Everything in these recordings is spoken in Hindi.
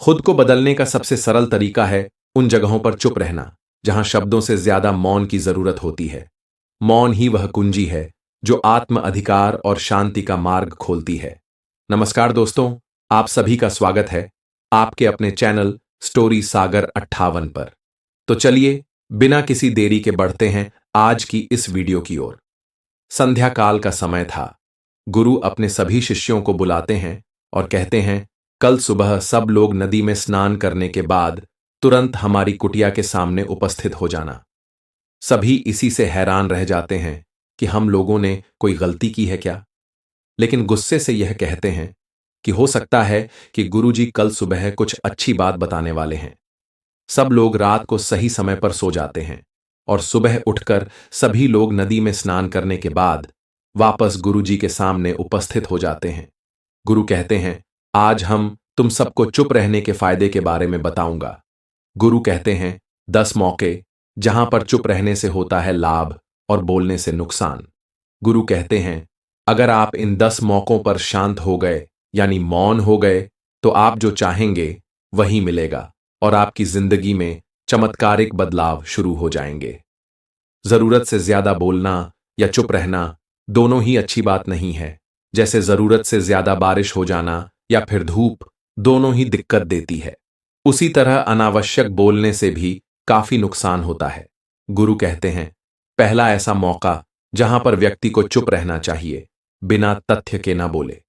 खुद को बदलने का सबसे सरल तरीका है उन जगहों पर चुप रहना जहां शब्दों से ज्यादा मौन की जरूरत होती है। मौन ही वह कुंजी है जो आत्म अधिकार और शांति का मार्ग खोलती है। नमस्कार दोस्तों, आप सभी का स्वागत है आपके अपने चैनल स्टोरी सागर 58 पर। तो चलिए बिना किसी देरी के बढ़ते हैं आज की इस वीडियो की ओर। संध्या काल का समय था। गुरु अपने सभी शिष्यों को बुलाते हैं और कहते हैं, कल सुबह सब लोग नदी में स्नान करने के बाद तुरंत हमारी कुटिया के सामने उपस्थित हो जाना। सभी इसी से हैरान रह जाते हैं कि हम लोगों ने कोई गलती की है क्या, लेकिन गुस्से से यह कहते हैं कि हो सकता है कि गुरुजी कल सुबह कुछ अच्छी बात बताने वाले हैं। सब लोग रात को सही समय पर सो जाते हैं और सुबह उठकर सभी लोग नदी में स्नान करने के बाद वापस गुरुजी के सामने उपस्थित हो जाते हैं। गुरु कहते हैं, आज हम तुम सबको चुप रहने के फायदे के बारे में बताऊंगा। गुरु कहते हैं, 10 मौके जहां पर चुप रहने से होता है लाभ और बोलने से नुकसान। गुरु कहते हैं, अगर आप इन 10 मौकों पर शांत हो गए यानी मौन हो गए तो आप जो चाहेंगे वही मिलेगा और आपकी जिंदगी में चमत्कारिक बदलाव शुरू हो जाएंगे। जरूरत से ज्यादा बोलना या चुप रहना दोनों ही अच्छी बात नहीं है। जैसे जरूरत से ज्यादा बारिश हो जाना या फिर धूप, दोनों ही दिक्कत देती है। उसी तरह अनावश्यक बोलने से भी काफी नुकसान होता है। गुरु कहते हैं, पहला ऐसा मौका जहां पर व्यक्ति को चुप रहना चाहिए, बिना तथ्य के ना बोले।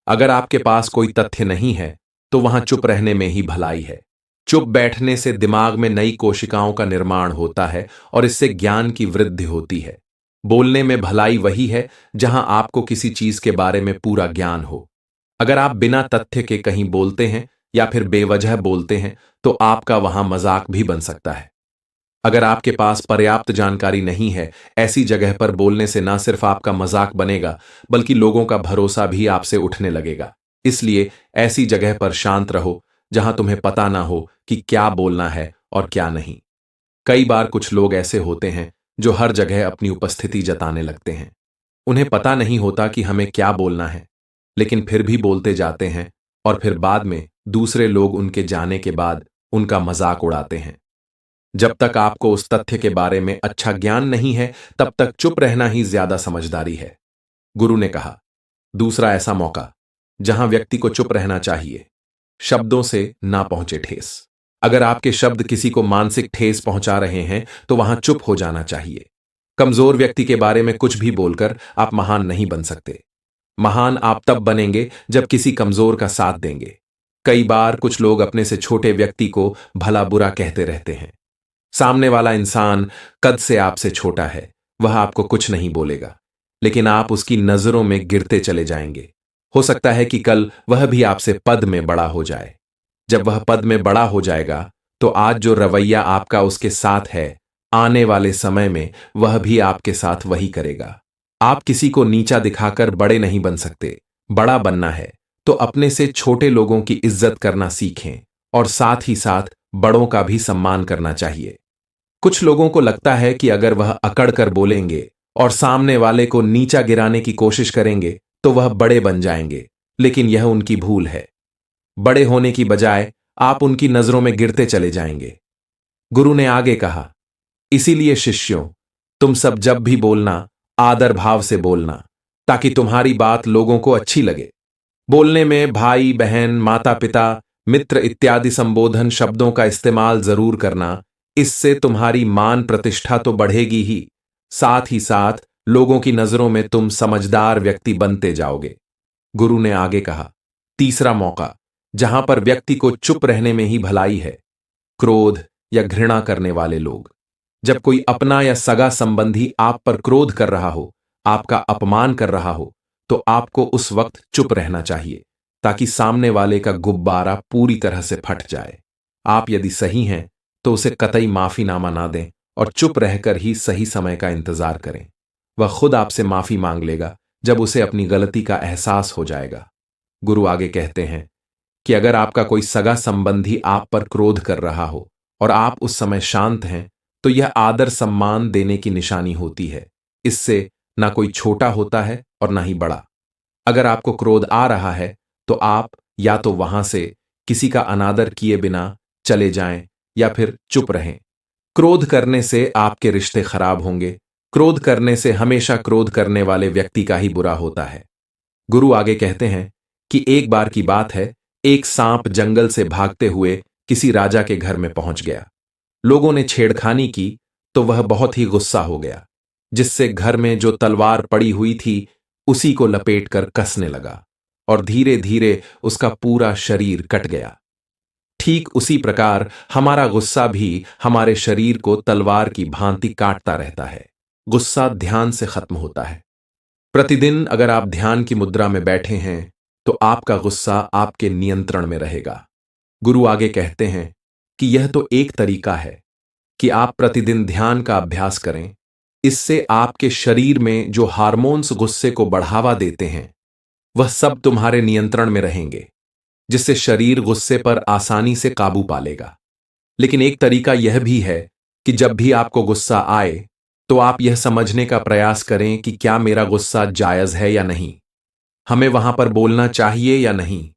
अगर आपके पास कोई तथ्य नहीं है तो वहां चुप रहने में ही भलाई है। चुप बैठने से दिमाग में नई कोशिकाओं का निर्माण होता है और इससे ज्ञान की वृद्धि होती है। बोलने में भलाई वही है जहां आपको किसी चीज के बारे में पूरा ज्ञान हो। अगर आप बिना तथ्य के कहीं बोलते हैं या फिर बेवजह बोलते हैं तो आपका वहां मजाक भी बन सकता है। अगर आपके पास पर्याप्त जानकारी नहीं है, ऐसी जगह पर बोलने से ना सिर्फ आपका मजाक बनेगा बल्कि लोगों का भरोसा भी आपसे उठने लगेगा। इसलिए ऐसी जगह पर शांत रहो जहां तुम्हें पता ना हो कि क्या बोलना है और क्या नहीं। कई बार कुछ लोग ऐसे होते हैं जो हर जगह अपनी उपस्थिति जताने लगते हैं। उन्हें पता नहीं होता कि हमें क्या बोलना है, लेकिन फिर भी बोलते जाते हैं और फिर बाद में दूसरे लोग उनके जाने के बाद उनका मजाक उड़ाते हैं। जब तक आपको उस तथ्य के बारे में अच्छा ज्ञान नहीं है तब तक चुप रहना ही ज्यादा समझदारी है। गुरु ने कहा, दूसरा ऐसा मौका जहां व्यक्ति को चुप रहना चाहिए, शब्दों से ना पहुंचे ठेस। अगर आपके शब्द किसी को मानसिक ठेस पहुंचा रहे हैं तो वहां चुप हो जाना चाहिए। कमजोर व्यक्ति के बारे में कुछ भी बोलकर आप महान नहीं बन सकते। महान आप तब बनेंगे जब किसी कमजोर का साथ देंगे। कई बार कुछ लोग अपने से छोटे व्यक्ति को भला बुरा कहते रहते हैं। सामने वाला इंसान कद से आपसे छोटा है, वह आपको कुछ नहीं बोलेगा, लेकिन आप उसकी नजरों में गिरते चले जाएंगे। हो सकता है कि कल वह भी आपसे पद में बड़ा हो जाए। जब वह पद में बड़ा हो जाएगा तो आज जो रवैया आपका उसके साथ है, आने वाले समय में वह भी आपके साथ वही करेगा। आप किसी को नीचा दिखाकर बड़े नहीं बन सकते। बड़ा बनना है तो अपने से छोटे लोगों की इज्जत करना सीखें और साथ ही साथ बड़ों का भी सम्मान करना चाहिए। कुछ लोगों को लगता है कि अगर वह अकड़ कर बोलेंगे और सामने वाले को नीचा गिराने की कोशिश करेंगे तो वह बड़े बन जाएंगे, लेकिन यह उनकी भूल है। बड़े होने की बजाय आप उनकी नजरों में गिरते चले जाएंगे। गुरु ने आगे कहा, इसीलिए शिष्यों, तुम सब जब भी बोलना आदर भाव से बोलना ताकि तुम्हारी बात लोगों को अच्छी लगे। बोलने में भाई बहन, माता पिता, मित्र इत्यादि संबोधन शब्दों का इस्तेमाल जरूर करना। इससे तुम्हारी मान प्रतिष्ठा तो बढ़ेगी ही, साथ ही साथ लोगों की नजरों में तुम समझदार व्यक्ति बनते जाओगे। गुरु ने आगे कहा, तीसरा मौका जहां पर व्यक्ति को चुप रहने में ही भलाई है, क्रोध या घृणा करने वाले लोग। जब कोई अपना या सगा संबंधी आप पर क्रोध कर रहा हो, आपका अपमान कर रहा हो, तो आपको उस वक्त चुप रहना चाहिए ताकि सामने वाले का गुब्बारा पूरी तरह से फट जाए। आप यदि सही हैं तो उसे कतई माफीनामा ना दें और चुप रहकर ही सही समय का इंतजार करें। वह खुद आपसे माफी मांग लेगा जब उसे अपनी गलती का एहसास हो जाएगा। गुरु आगे कहते हैं कि अगर आपका कोई सगा संबंधी आप पर क्रोध कर रहा हो और आप उस समय शांत हैं तो यह आदर सम्मान देने की निशानी होती है। इससे ना कोई छोटा होता है और ना ही बड़ा। अगर आपको क्रोध आ रहा है तो आप या तो वहां से किसी का अनादर किए बिना चले जाएं या फिर चुप रहें। क्रोध करने से आपके रिश्ते खराब होंगे। क्रोध करने से हमेशा क्रोध करने वाले व्यक्ति का ही बुरा होता है। गुरु आगे कहते हैं कि एक बार की बात है, एक सांप जंगल से भागते हुए किसी राजा के घर में पहुंच गया। लोगों ने छेड़खानी की तो वह बहुत ही गुस्सा हो गया, जिससे घर में जो तलवार पड़ी हुई थी उसी को लपेटकर कसने लगा और धीरे धीरे उसका पूरा शरीर कट गया। ठीक उसी प्रकार हमारा गुस्सा भी हमारे शरीर को तलवार की भांति काटता रहता है। गुस्सा ध्यान से खत्म होता है। प्रतिदिन अगर आप ध्यान की मुद्रा में बैठे हैं तो आपका गुस्सा आपके नियंत्रण में रहेगा। गुरु आगे कहते हैं कि यह तो एक तरीका है कि आप प्रतिदिन ध्यान का अभ्यास करें। इससे आपके शरीर में जो हार्मोन्स गुस्से को बढ़ावा देते हैं वह सब तुम्हारे नियंत्रण में रहेंगे, जिससे शरीर गुस्से पर आसानी से काबू पा लेगा। लेकिन एक तरीका यह भी है कि जब भी आपको गुस्सा आए तो आप यह समझने का प्रयास करें कि क्या मेरा गुस्सा जायज है या नहीं, हमें वहां पर बोलना चाहिए या नहीं।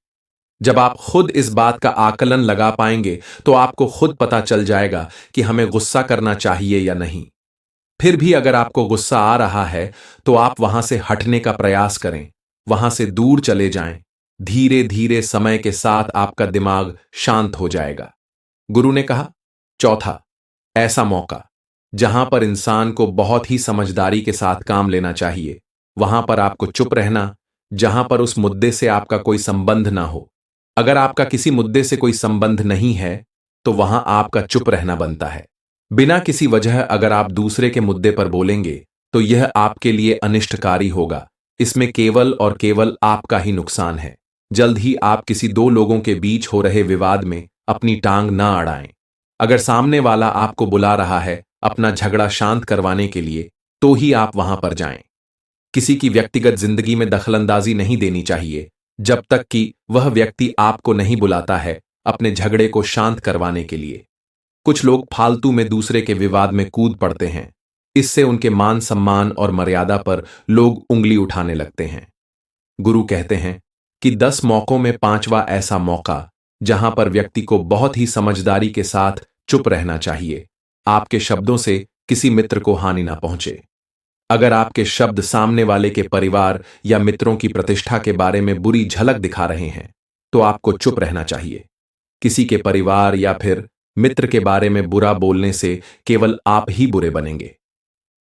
जब आप खुद इस बात का आकलन लगा पाएंगे तो आपको खुद पता चल जाएगा कि हमें गुस्सा करना चाहिए या नहीं। फिर भी अगर आपको गुस्सा आ रहा है तो आप वहां से हटने का प्रयास करें, वहां से दूर चले जाएं। धीरे धीरे समय के साथ आपका दिमाग शांत हो जाएगा। गुरु ने कहा, चौथा, ऐसा मौका जहां पर इंसान को बहुत ही समझदारी के साथ काम लेना चाहिए, वहां पर आपको चुप रहना, जहां पर उस मुद्दे से आपका कोई संबंध ना हो। अगर आपका किसी मुद्दे से कोई संबंध नहीं है तो वहां आपका चुप रहना बनता है। बिना किसी वजह अगर आप दूसरे के मुद्दे पर बोलेंगे तो यह आपके लिए अनिष्टकारी होगा। इसमें केवल और केवल आपका ही नुकसान है। जल्द ही आप किसी दो लोगों के बीच हो रहे विवाद में अपनी टांग ना अड़ाएं। अगर सामने वाला आपको बुला रहा है अपना झगड़ा शांत करवाने के लिए तो ही आप वहां पर जाएं। किसी की व्यक्तिगत जिंदगी में दखलंदाजी नहीं देनी चाहिए जब तक कि वह व्यक्ति आपको नहीं बुलाता है अपने झगड़े को शांत करवाने के लिए। कुछ लोग फालतू में दूसरे के विवाद में कूद पड़ते हैं। इससे उनके मान सम्मान और मर्यादा पर लोग उंगली उठाने लगते हैं। गुरु कहते हैं कि 10 मौकों में 5वां ऐसा मौका जहां पर व्यक्ति को बहुत ही समझदारी के साथ चुप रहना चाहिए। आपके शब्दों से किसी मित्र को हानि ना पहुंचे। अगर आपके शब्द सामने वाले के परिवार या मित्रों की प्रतिष्ठा के बारे में बुरी झलक दिखा रहे हैं तो आपको चुप रहना चाहिए। किसी के परिवार या फिर मित्र के बारे में बुरा बोलने से केवल आप ही बुरे बनेंगे।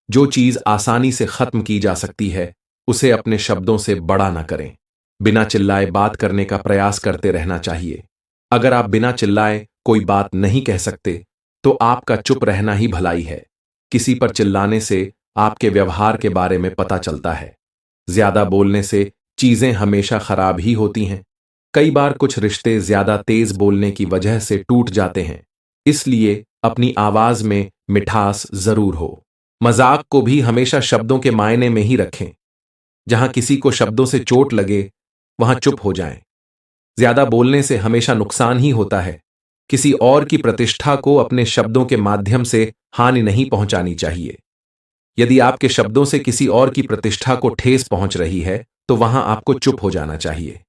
जो चीज आसानी से खत्म की जा सकती है उसे अपने शब्दों से बड़ा ना करें। बिना चिल्लाए बात करने का प्रयास करते रहना चाहिए। अगर आप बिना चिल्लाए कोई बात नहीं कह सकते तो आपका चुप रहना ही भलाई है। किसी पर चिल्लाने से आपके व्यवहार के बारे में पता चलता है। ज्यादा बोलने से चीजें हमेशा खराब ही होती हैं। कई बार कुछ रिश्ते ज्यादा तेज बोलने की वजह से टूट जाते हैं। इसलिए अपनी आवाज में मिठास जरूर हो। मजाक को भी हमेशा शब्दों के मायने में ही रखें। जहां किसी को शब्दों से चोट लगे वहां चुप हो जाएं। ज्यादा बोलने से हमेशा नुकसान ही होता है। किसी और की प्रतिष्ठा को अपने शब्दों के माध्यम से हानि नहीं पहुंचानी चाहिए। यदि आपके शब्दों से किसी और की प्रतिष्ठा को ठेस पहुंच रही है तो वहां आपको चुप हो जाना चाहिए।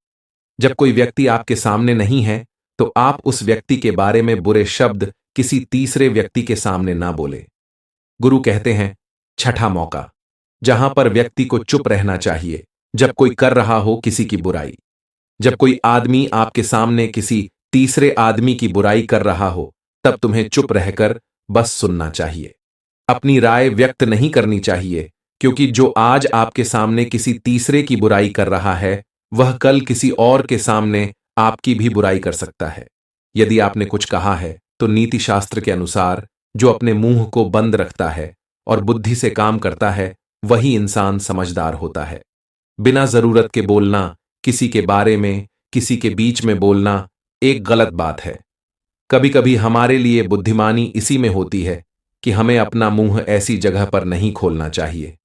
जब कोई व्यक्ति आपके सामने नहीं है तो आप उस व्यक्ति के बारे में बुरे शब्द किसी तीसरे व्यक्ति के सामने ना बोले। गुरु कहते हैं, छठा मौका जहां पर व्यक्ति को चुप रहना चाहिए जब कोई कर रहा हो किसी की बुराई। जब कोई आदमी आपके सामने किसी तीसरे आदमी की बुराई कर रहा हो तब तुम्हें चुप रहकर बस सुनना चाहिए। अपनी राय व्यक्त नहीं करनी चाहिए, क्योंकि जो आज आपके सामने किसी तीसरे की बुराई कर रहा है वह कल किसी और के सामने आपकी भी बुराई कर सकता है। यदि आपने कुछ कहा है तो नीति शास्त्र के अनुसार जो अपने मुंह को बंद रखता है और बुद्धि से काम करता है वही इंसान समझदार होता है। बिना जरूरत के बोलना, किसी के बारे में किसी के बीच में बोलना एक गलत बात है। कभी कभी हमारे लिए बुद्धिमानी इसी में होती है कि हमें अपना मुंह ऐसी जगह पर नहीं खोलना चाहिए।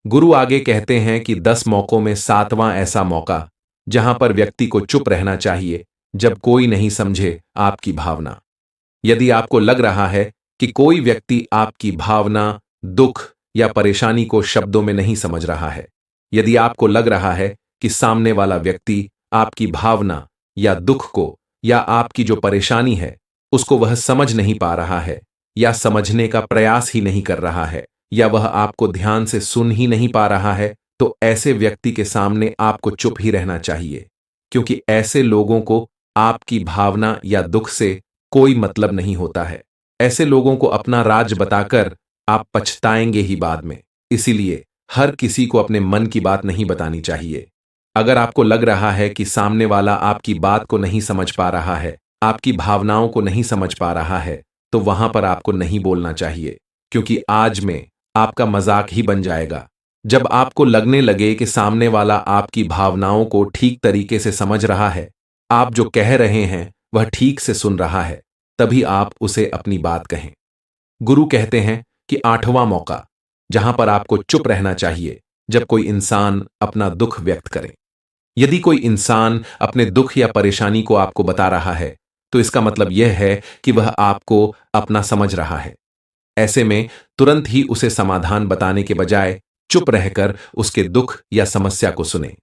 गुरु आगे कहते हैं कि 10 मौकों में 7वां ऐसा मौका जहां पर व्यक्ति को चुप रहना चाहिए जब कोई नहीं समझे आपकी भावना। यदि आपको लग रहा है कि कोई व्यक्ति आपकी भावना, दुख या परेशानी को शब्दों में नहीं समझ रहा है, यदि आपको लग रहा है कि सामने वाला व्यक्ति आपकी भावना या दुख को या आपकी जो परेशानी है उसको वह समझ नहीं पा रहा है, या समझने का प्रयास ही नहीं कर रहा है, या वह आपको ध्यान से सुन ही नहीं पा रहा है, तो ऐसे व्यक्ति के सामने आपको चुप ही रहना चाहिए, क्योंकि ऐसे लोगों को आपकी भावना या दुख से कोई मतलब नहीं होता है। ऐसे लोगों को अपना राज बताकर आप पछताएंगे ही बाद में। इसीलिए हर किसी को अपने मन की बात नहीं बतानी चाहिए। अगर आपको लग रहा है कि सामने वाला आपकी बात को नहीं समझ पा रहा है, आपकी भावनाओं को नहीं समझ पा रहा है, तो वहां पर आपको नहीं बोलना चाहिए, क्योंकि आज में आपका मजाक ही बन जाएगा। जब आपको लगने लगे कि सामने वाला आपकी भावनाओं को ठीक तरीके से समझ रहा है, आप जो कह रहे हैं वह ठीक से सुन रहा है, तभी आप उसे अपनी बात कहें। गुरु कहते हैं कि 8वां मौका, जहां पर आपको चुप रहना चाहिए, जब कोई इंसान अपना दुख व्यक्त करे। यदि कोई इंसान अपने दुख या परेशानी को आपको बता रहा है, तो इसका मतलब यह है कि वह आपको अपना समझ रहा है। ऐसे में तुरंत ही उसे समाधान बताने के बजाय चुप रहकर उसके दुख या समस्या को सुने।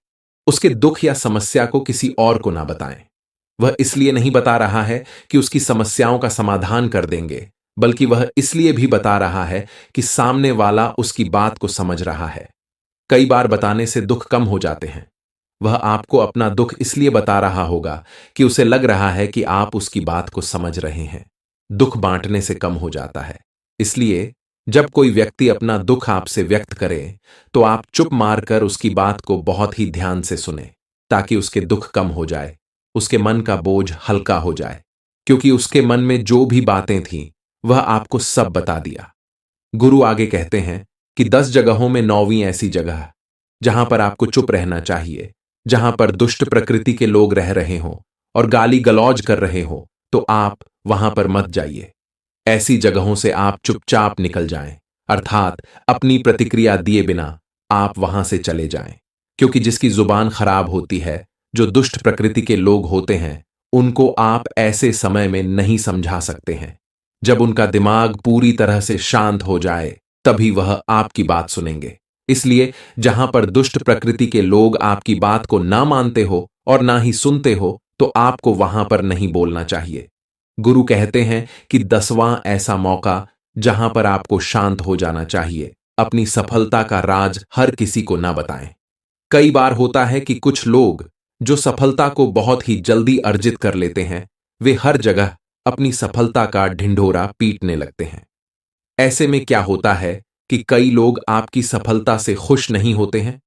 उसके दुख या समस्या को किसी और को ना बताएं। वह इसलिए नहीं बता रहा है कि उसकी समस्याओं का समाधान कर देंगे, बल्कि वह इसलिए भी बता रहा है कि सामने वाला उसकी बात को समझ रहा है। कई बार बताने से दुख कम हो जाते हैं। वह आपको अपना दुख इसलिए बता रहा होगा कि उसे लग रहा है कि आप उसकी बात को समझ रहे हैं। दुख बांटने से कम हो जाता है। इसलिए जब कोई व्यक्ति अपना दुख आपसे व्यक्त करे, तो आप चुप मारकर उसकी बात को बहुत ही ध्यान से सुने, ताकि उसके दुख कम हो जाए, उसके मन का बोझ हल्का हो जाए, क्योंकि उसके मन में जो भी बातें थीं वह आपको सब बता दिया। गुरु आगे कहते हैं कि 10 जगहों में 9वीं ऐसी जगह है जहां पर आपको चुप रहना चाहिए, जहां पर दुष्ट प्रकृति के लोग रह रहे हों और गाली गलौज कर रहे हो, तो आप वहां पर मत जाइए। ऐसी जगहों से आप चुपचाप निकल जाएं, अर्थात अपनी प्रतिक्रिया दिए बिना आप वहां से चले जाएं, क्योंकि जिसकी जुबान खराब होती है, जो दुष्ट प्रकृति के लोग होते हैं, उनको आप ऐसे समय में नहीं समझा सकते हैं। जब उनका दिमाग पूरी तरह से शांत हो जाए, तभी वह आपकी बात सुनेंगे। इसलिए जहां पर दुष्ट प्रकृति के लोग आपकी बात को ना मानते हो और ना ही सुनते हो, तो आपको वहां पर नहीं बोलना चाहिए। गुरु कहते हैं कि 10वां ऐसा मौका जहां पर आपको शांत हो जाना चाहिए, अपनी सफलता का राज हर किसी को ना बताएं। कई बार होता है कि कुछ लोग जो सफलता को बहुत ही जल्दी अर्जित कर लेते हैं, वे हर जगह अपनी सफलता का ढिंढोरा पीटने लगते हैं। ऐसे में क्या होता है कि कई लोग आपकी सफलता से खुश नहीं होते हैं।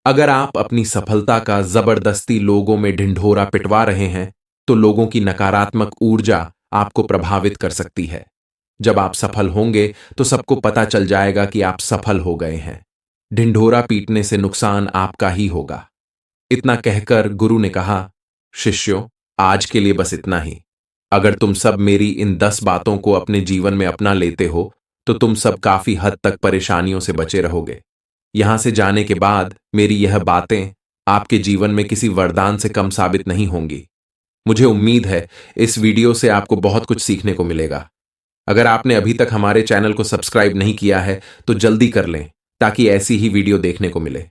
अगर आप अपनी सफलता का जबरदस्ती लोगों में ढिंढोरा पिटवा रहे हैं, तो लोगों की नकारात्मक ऊर्जा आपको प्रभावित कर सकती है। जब आप सफल होंगे तो सबको पता चल जाएगा कि आप सफल हो गए हैं। ढिंढोरा पीटने से नुकसान आपका ही होगा। इतना कहकर गुरु ने कहा, शिष्यों, आज के लिए बस इतना ही। अगर तुम सब मेरी इन 10 बातों को अपने जीवन में अपना लेते हो, तो तुम सब काफी हद तक परेशानियों से बचे रहोगे। यहां से जाने के बाद मेरी यह बातें आपके जीवन में किसी वरदान से कम साबित नहीं होंगी। मुझे उम्मीद है इस वीडियो से आपको बहुत कुछ सीखने को मिलेगा। अगर आपने अभी तक हमारे चैनल को सब्सक्राइब नहीं किया है, तो जल्दी कर लें, ताकि ऐसी ही वीडियो देखने को मिले।